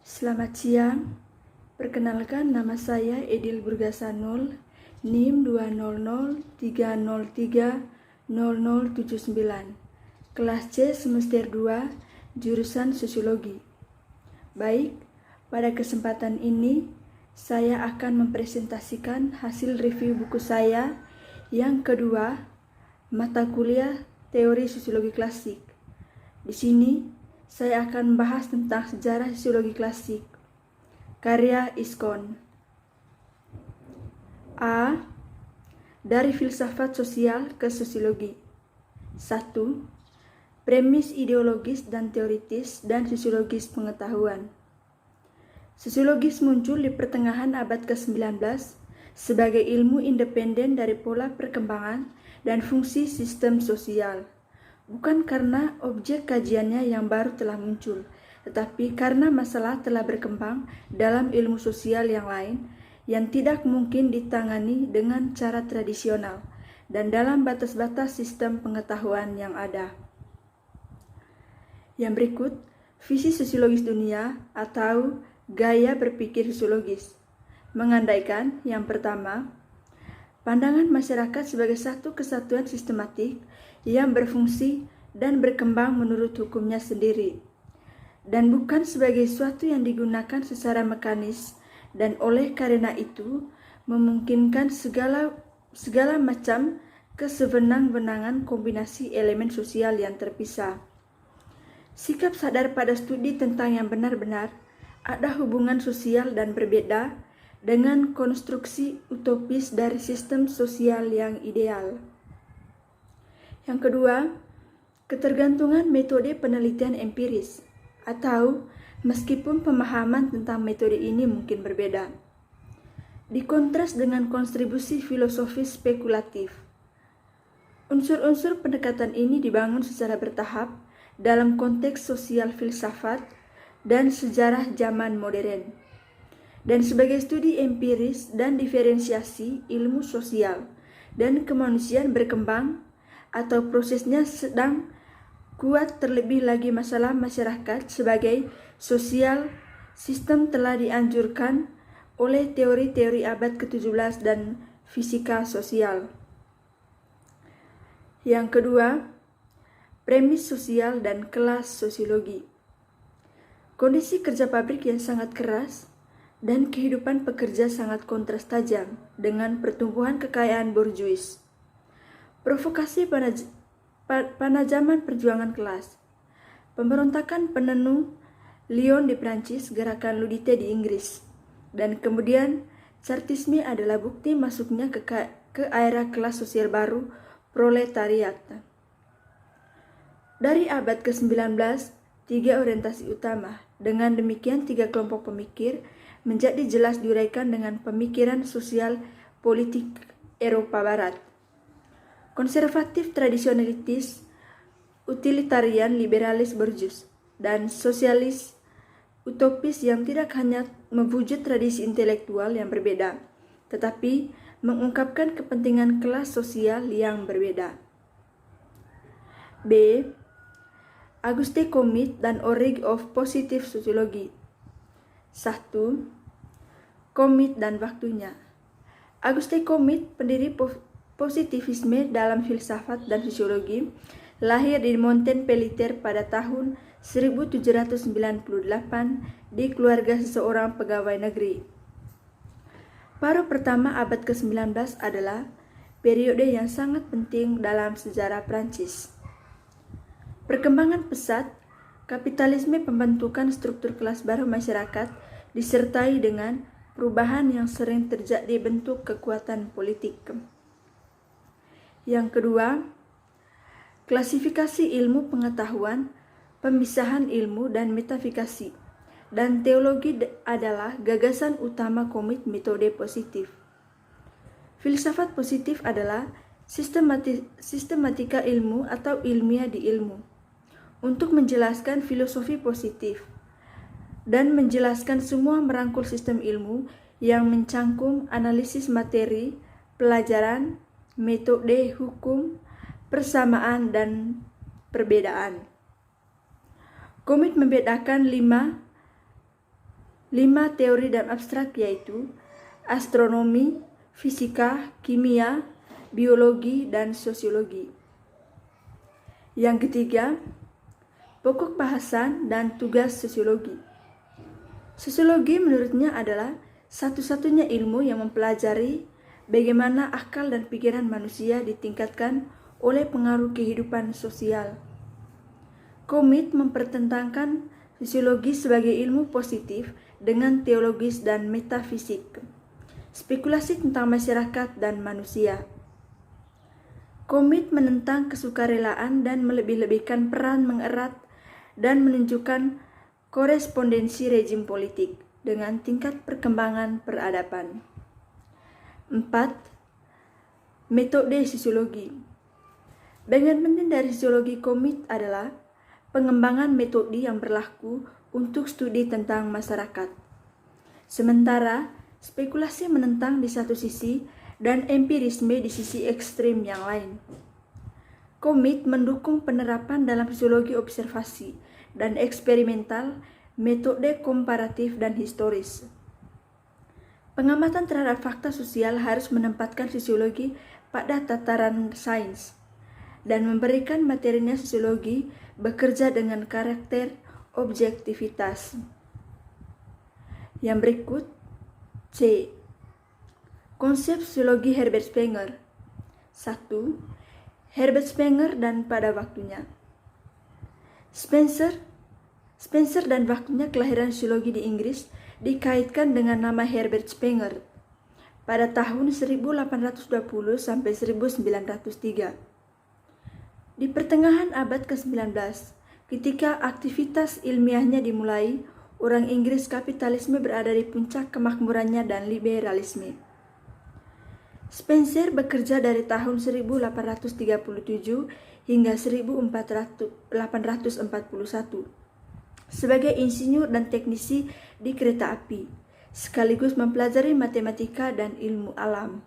Selamat siang, perkenalkan nama saya Edil Burgasanul, NIM 20030300079, kelas C semester 2, jurusan Sosiologi. Baik, pada kesempatan ini saya akan mempresentasikan hasil review buku saya yang kedua, mata kuliah Teori Sosiologi Klasik. Di sini saya akan membahas tentang sejarah sosiologi klasik, karya Iskon. A. Dari filsafat sosial ke sosiologi. 1. Premis ideologis dan teoritis dan sosiologis pengetahuan. Sosiologis muncul di pertengahan abad ke-19 sebagai ilmu independen dari pola perkembangan dan fungsi sistem sosial. Bukan karena objek kajiannya yang baru telah muncul, tetapi karena masalah telah berkembang dalam ilmu sosial yang lain yang tidak mungkin ditangani dengan cara tradisional dan dalam batas-batas sistem pengetahuan yang ada. Yang berikut, visi sosiologis dunia atau gaya berpikir sosiologis, mengandaikan yang pertama, pandangan masyarakat sebagai satu kesatuan sistematik yang berfungsi dan berkembang menurut hukumnya sendiri, dan bukan sebagai suatu yang digunakan secara mekanis dan oleh karena itu memungkinkan segala macam kesewenang-wenangan kombinasi elemen sosial yang terpisah. Sikap sadar pada studi tentang yang benar-benar ada hubungan sosial dan berbeda dengan konstruksi utopis dari sistem sosial yang ideal. Yang kedua, ketergantungan metode penelitian empiris, atau meskipun pemahaman tentang metode ini mungkin berbeda, dikontras dengan kontribusi filosofis spekulatif. Unsur-unsur pendekatan ini dibangun secara bertahap dalam konteks sosial filsafat dan sejarah zaman modern, dan sebagai studi empiris dan diferensiasi ilmu sosial dan kemanusiaan berkembang atau prosesnya sedang kuat, terlebih lagi masalah masyarakat sebagai sosial sistem telah dianjurkan oleh teori-teori abad ke-17 dan fisika sosial. Yang kedua, premis sosial dan kelas sosiologi. Kondisi kerja pabrik yang sangat keras dan kehidupan pekerja sangat kontras tajam dengan pertumbuhan kekayaan borjuis. Provokasi pada zaman perjuangan kelas, pemberontakan penenung Lyon di Prancis, gerakan Ludite di Inggris, dan kemudian Chartisme adalah bukti masuknya ke era kelas sosial baru, proletariat. Dari abad ke-19, 3 orientasi utama, dengan demikian 3 kelompok pemikir menjadi jelas diuraikan dengan pemikiran sosial politik Eropa Barat. Konservatif tradisionalitis, utilitarian liberalis borjus, dan sosialis utopis yang tidak hanya mewujud tradisi intelektual yang berbeda, tetapi mengungkapkan kepentingan kelas sosial yang berbeda. B. Auguste Comte dan Origin of Positive Sociology. 1. Comte dan waktunya. Auguste Comte, pendiri positivisme dalam filsafat dan sosiologi, lahir di Montpellier pada tahun 1798 di keluarga seseorang pegawai negeri. Paruh pertama abad ke-19 adalah periode yang sangat penting dalam sejarah Prancis. Perkembangan pesat kapitalisme, pembentukan struktur kelas baru masyarakat disertai dengan perubahan yang sering terjadi bentuk kekuatan politik. Yang kedua, klasifikasi ilmu pengetahuan, pemisahan ilmu dan metafikasi, dan teologi adalah gagasan utama komit metode positif. Filsafat positif adalah sistematika ilmu atau ilmiah di ilmu untuk menjelaskan filosofi positif dan menjelaskan semua merangkul sistem ilmu yang mencangkum analisis materi, pelajaran, metode hukum, persamaan, dan perbedaan. Komit membedakan 5 5 teori dan abstrak, yaitu astronomi, fisika, kimia, biologi, dan sosiologi. Yang ketiga, pokok bahasan dan tugas sosiologi. Sosiologi menurutnya adalah satu-satunya ilmu yang mempelajari bagaimana akal dan pikiran manusia ditingkatkan oleh pengaruh kehidupan sosial. Comte mempertentangkan sosiologi sebagai ilmu positif dengan teologis dan metafisik, spekulasi tentang masyarakat dan manusia. Comte menentang kesukarelaan dan melebih-lebihkan peran mengerat dan menunjukkan korespondensi rezim politik dengan tingkat perkembangan peradaban. 4. Metode sosiologi. Bagian penting dari sosiologi Comte adalah pengembangan metode yang berlaku untuk studi tentang masyarakat. Sementara spekulasi menentang di satu sisi dan empirisme di sisi ekstrim yang lain. Comte mendukung penerapan dalam sosiologi observasi dan eksperimental, metode komparatif dan historis. Pengamatan terhadap fakta sosial harus menempatkan sosiologi pada tataran sains dan memberikan materinya sosiologi bekerja dengan karakter objektivitas. Yang berikut, C. Konsep sosiologi Herbert Spenger. 1. Herbert Spenger dan pada waktunya. Spencer dan waktunya kelahiran sosiologi di Inggris dikaitkan dengan nama Herbert Spenger pada tahun 1820 sampai 1903. Di pertengahan abad ke-19, ketika aktivitas ilmiahnya dimulai, orang Inggris kapitalisme berada di puncak kemakmurannya dan liberalisme. Spencer bekerja dari tahun 1837 hingga 1841 sebagai insinyur dan teknisi di kereta api, sekaligus mempelajari matematika dan ilmu alam.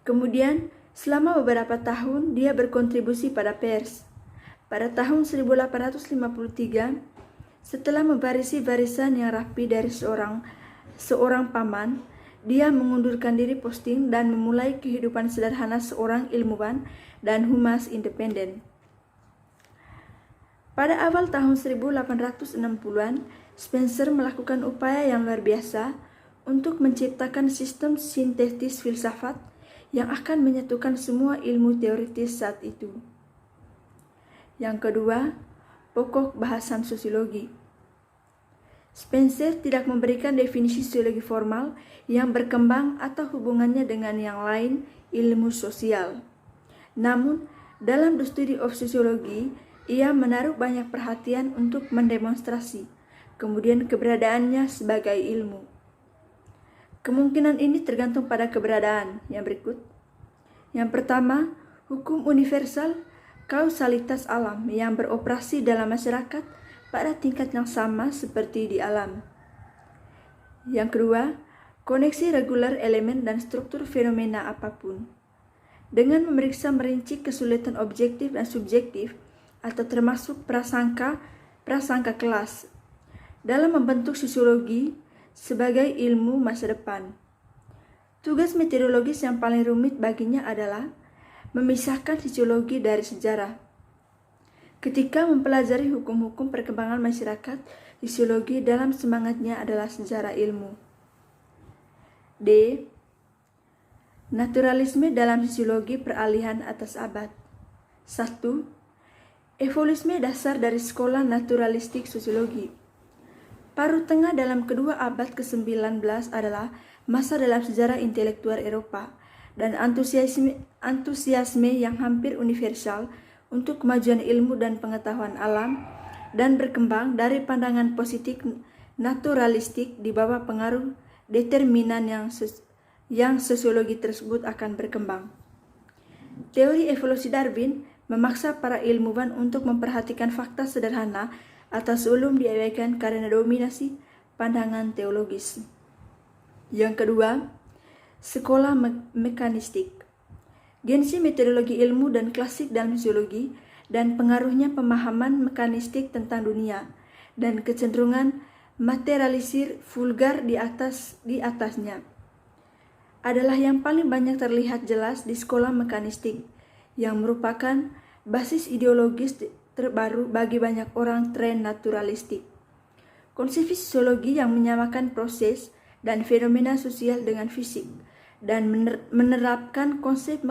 Kemudian, selama beberapa tahun, dia berkontribusi pada pers. Pada tahun 1853, setelah membarisi barisan yang rapi dari seorang paman, dia mengundurkan diri posting dan memulai kehidupan sederhana seorang ilmuwan dan humas independen. Pada awal tahun 1860-an, Spencer melakukan upaya yang luar biasa untuk menciptakan sistem sintetis filsafat yang akan menyatukan semua ilmu teoritis saat itu. Yang kedua, pokok bahasan sosiologi. Spencer tidak memberikan definisi sosiologi formal yang berkembang atau hubungannya dengan yang lain ilmu sosial. Namun, dalam The Study of Sociology, ia menaruh banyak perhatian untuk mendemonstrasi kemudian keberadaannya sebagai ilmu. Kemungkinan ini tergantung pada keberadaan yang berikut. Yang pertama, hukum universal kausalitas alam yang beroperasi dalam masyarakat pada tingkat yang sama seperti di alam. Yang kedua, koneksi reguler elemen dan struktur fenomena apapun. Dengan memeriksa merinci kesulitan objektif dan subjektif atau termasuk prasangka kelas dalam membentuk sosiologi sebagai ilmu masa depan. Tugas metodologis yang paling rumit baginya adalah memisahkan sosiologi dari sejarah. Ketika mempelajari hukum-hukum perkembangan masyarakat, sosiologi dalam semangatnya adalah sejarah ilmu. D. Naturalisme dalam sosiologi peralihan atas abad. 1. Evolusi dasar dari sekolah naturalistik sosiologi. Paruh tengah dalam kedua abad ke-19 adalah masa dalam sejarah intelektual Eropa dan antusiasme yang hampir universal untuk kemajuan ilmu dan pengetahuan alam dan berkembang dari pandangan positif naturalistik di bawah pengaruh determinan yang sosiologi tersebut akan berkembang. Teori evolusi Darwin memaksa para ilmuwan untuk memperhatikan fakta sederhana atau sebelum diabaikan karena dominasi pandangan teologis. Yang kedua, sekolah mekanistik. Gensi metodologi ilmu dan klasik dalam sosiologi dan pengaruhnya pemahaman mekanistik tentang dunia dan kecenderungan materialisir vulgar di atasnya adalah yang paling banyak terlihat jelas di sekolah mekanistik, yang merupakan basis ideologis terbaru bagi banyak orang tren naturalistik. Konsep sosiologi yang menyamakan proses dan fenomena sosial dengan fisik, dan menerapkan konsep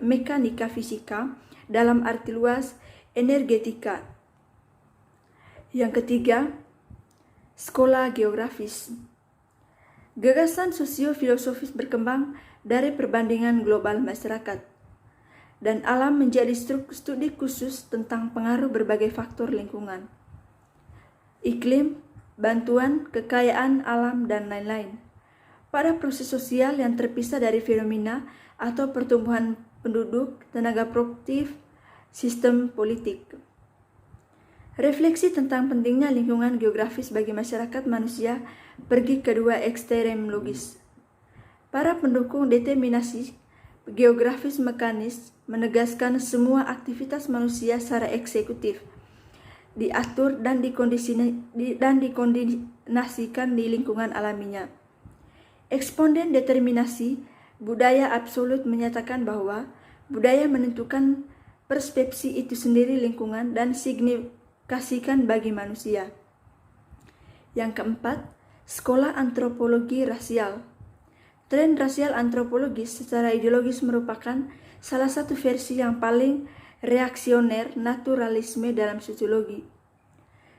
mekanika fisika dalam arti luas energetika. Yang ketiga, sekolah geografis. Gagasan sosio-filosofis berkembang dari perbandingan global masyarakat, dan alam menjadi studi khusus tentang pengaruh berbagai faktor lingkungan, iklim, bantuan, kekayaan alam, dan lain-lain pada proses sosial yang terpisah dari fenomena atau pertumbuhan penduduk, tenaga produktif, sistem politik. Refleksi tentang pentingnya lingkungan geografis bagi masyarakat manusia pergi ke dua ekstrem logis. Para pendukung determinasi geografis mekanis menegaskan semua aktivitas manusia secara eksekutif, diatur dan dikondisikan di lingkungan alaminya. Eksponen determinasi budaya absolut menyatakan bahwa budaya menentukan persepsi itu sendiri lingkungan dan signifikasikan bagi manusia. Yang keempat, sekolah antropologi rasial. Tren rasial antropologis secara ideologis merupakan salah satu versi yang paling reaksioner naturalisme dalam sosiologi.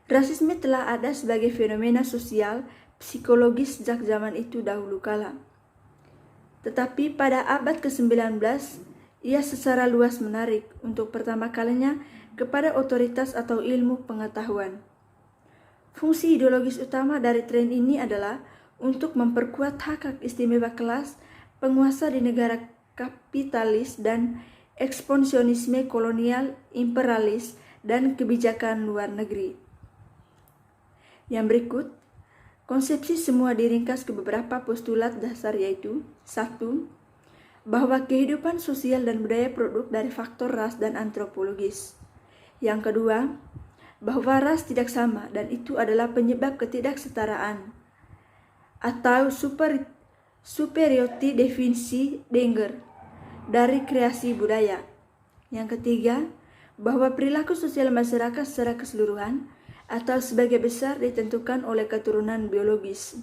Rasisme telah ada sebagai fenomena sosial psikologis sejak zaman itu dahulu kala. Tetapi pada abad ke-19, ia secara luas menarik untuk pertama kalinya kepada otoritas atau ilmu pengetahuan. Fungsi ideologis utama dari tren ini adalah untuk memperkuat hak istimewa kelas penguasa di negara kapitalis dan ekspansionisme kolonial, imperialis, dan kebijakan luar negeri. Yang berikut, konsepsi semua diringkas ke beberapa postulat dasar, yaitu 1. Bahwa kehidupan sosial dan budaya produk dari faktor ras dan antropologis. Yang kedua, bahwa ras tidak sama dan itu adalah penyebab ketidaksetaraan atau superiority definisi Denger dari kreasi budaya. Yang ketiga, bahwa perilaku sosial masyarakat secara keseluruhan atau sebagai besar ditentukan oleh keturunan biologis.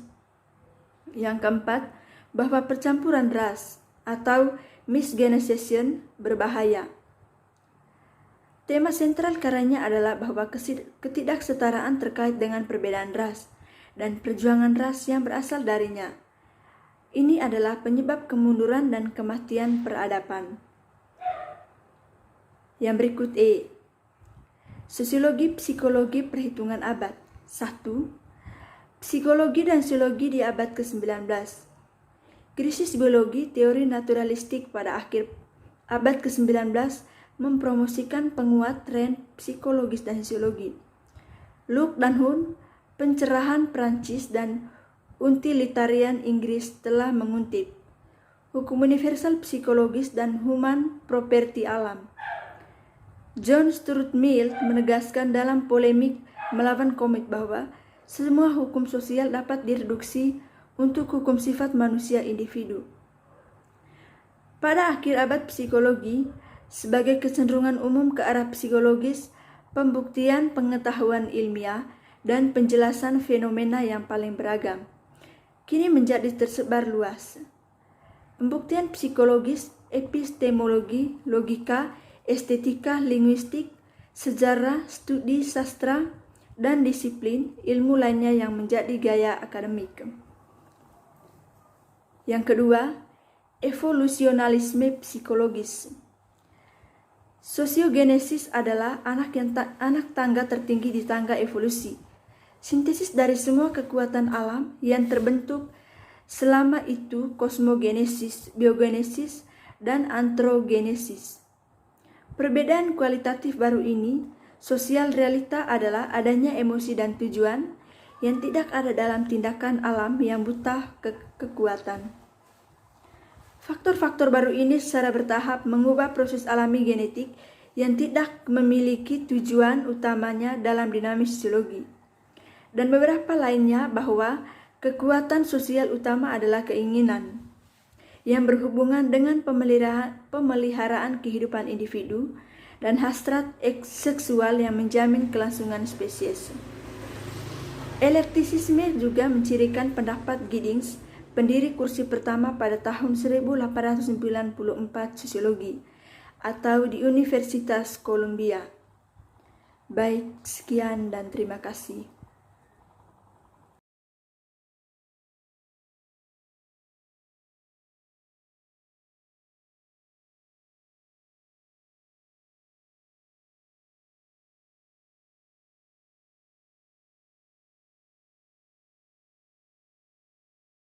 Yang keempat, bahwa percampuran ras atau misgenization berbahaya. Tema sentral karyanya adalah bahwa ketidaksetaraan terkait dengan perbedaan ras dan perjuangan ras yang berasal darinya. Ini adalah penyebab kemunduran dan kematian peradaban. Yang berikut E. Sosiologi psikologi perhitungan abad. 1. Psikologi dan sosiologi di abad ke-19. Krisis biologi teori naturalistik pada akhir abad ke-19 mempromosikan penguat tren psikologis dan sosiologi. Luke dan Hun, pencerahan Prancis dan utilitarian Inggris telah mengutip hukum universal psikologis dan human property alam. John Stuart Mill menegaskan dalam polemik melawan komik bahwa semua hukum sosial dapat direduksi untuk hukum sifat manusia individu. Pada akhir abad psikologi, sebagai kecenderungan umum ke arah psikologis, pembuktian pengetahuan ilmiah, dan penjelasan fenomena yang paling beragam, kini menjadi tersebar luas. Pembuktian psikologis, epistemologi, logika, estetika, linguistik, sejarah, studi sastra, dan disiplin ilmu lainnya yang menjadi gaya akademik. Yang kedua, evolusionalisme psikologis. Sosiogenesis adalah anak tangga tertinggi di tangga evolusi, sintesis dari semua kekuatan alam yang terbentuk selama itu kosmogenesis, biogenesis, dan antrogenesis. Perbedaan kualitatif baru ini, sosial realita adalah adanya emosi dan tujuan yang tidak ada dalam tindakan alam yang buta kekuatan. Faktor-faktor baru ini secara bertahap mengubah proses alami genetik yang tidak memiliki tujuan utamanya dalam dinamis sosiologi. dan beberapa lainnya bahwa kekuatan sosial utama adalah keinginan yang berhubungan dengan pemeliharaan kehidupan individu dan hasrat seksual yang menjamin kelangsungan spesies. Eklektisisme juga mencirikan pendapat Giddings, pendiri kursi pertama pada tahun 1894 sosiologi, atau di Universitas Columbia. Baik, sekian dan terima kasih.